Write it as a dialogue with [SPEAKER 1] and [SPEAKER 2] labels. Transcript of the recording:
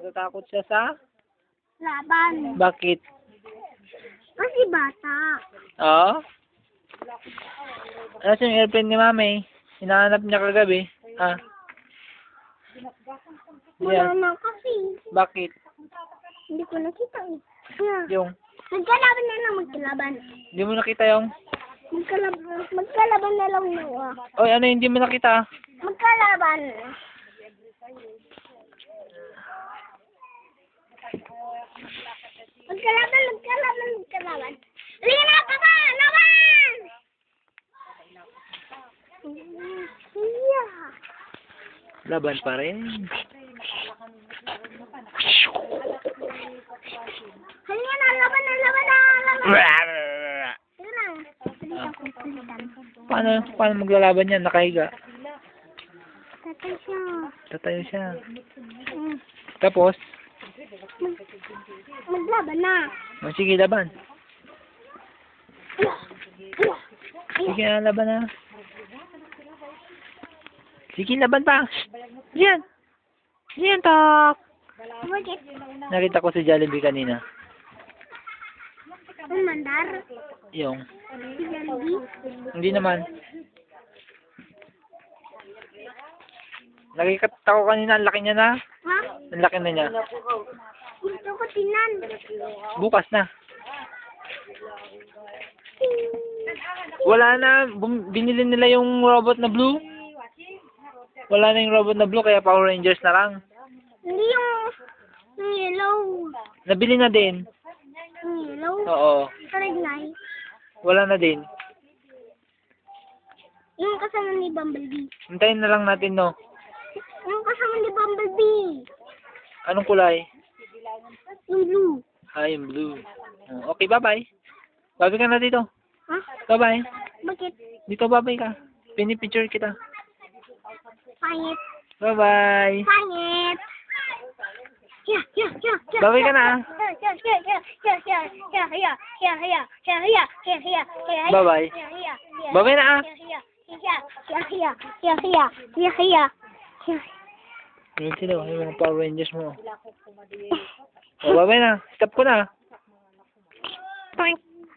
[SPEAKER 1] Natatakot siya sa?
[SPEAKER 2] Laban.
[SPEAKER 1] Bakit?
[SPEAKER 2] Kasi bata.
[SPEAKER 1] Oo? Ano yung airplane ni Mami? Hinahanap niya kagabi. Ah.
[SPEAKER 2] Wala
[SPEAKER 1] Yan.
[SPEAKER 2] na kasi.
[SPEAKER 1] Bakit?
[SPEAKER 2] Hindi ko nakita eh. Yeah.
[SPEAKER 1] Yung,
[SPEAKER 2] Magkalaban na lang, magkalaban.
[SPEAKER 1] hindi mo nakita yung,
[SPEAKER 2] Magkalaban na lang Noah.
[SPEAKER 1] oy, ano yung hindi mo nakita?
[SPEAKER 2] Magkalaban. Magkalaban. Lina ka ba? Laban! Yeah.
[SPEAKER 1] Laban pa rin.
[SPEAKER 2] Halika na, laban na. Sige na.
[SPEAKER 1] Paano maglalaban yan? Nakahiga.
[SPEAKER 2] Tatay siya.
[SPEAKER 1] Tatayo siya.
[SPEAKER 2] Mm.
[SPEAKER 1] Tapos,
[SPEAKER 2] Maglaban na.
[SPEAKER 1] oh, sige, laban. Sige na, laban na. Sige, laban pa. Yan. Yan, tak.
[SPEAKER 2] Bakit?
[SPEAKER 1] Nakita ko si Jollibee kanina.
[SPEAKER 2] Ang mandar.
[SPEAKER 1] Yung,
[SPEAKER 2] Si Jollibee.
[SPEAKER 1] hindi naman. Nakikita ko kanina, ang laki niya na.
[SPEAKER 2] Ha?
[SPEAKER 1] Ang laki na niya.
[SPEAKER 2] Gusto ko tinan.
[SPEAKER 1] Bukas na. Wala na. Binili nila yung robot na blue. Wala na yung robot na blue, kaya Power Rangers na lang.
[SPEAKER 2] Hindi yung yellow.
[SPEAKER 1] Nabili na din.
[SPEAKER 2] Yung yellow.
[SPEAKER 1] Oo.
[SPEAKER 2] Red light.
[SPEAKER 1] Wala na din.
[SPEAKER 2] Yung kasama ni Bumblebee.
[SPEAKER 1] Hintayin na lang natin, no?
[SPEAKER 2] Yung kasama ni Bumblebee.
[SPEAKER 1] Anong kulay?
[SPEAKER 2] Yung blue.
[SPEAKER 1] Ah, yung blue. Oh, okay, bye-bye. Bye-bye ka na dito.
[SPEAKER 2] Ha?
[SPEAKER 1] Bye-bye.
[SPEAKER 2] Bakit?
[SPEAKER 1] Dito, bye-bye ka. Pinipicture kita.
[SPEAKER 2] Pangit.
[SPEAKER 1] Bye-bye.
[SPEAKER 2] Pangit. Yeah.
[SPEAKER 1] Bye-bye ka na. Bye-bye. Bye-bye na. Yun sila, yung mga Power Rangers mo. Oh, bye-bye na. Stop ko na.
[SPEAKER 2] Pangit.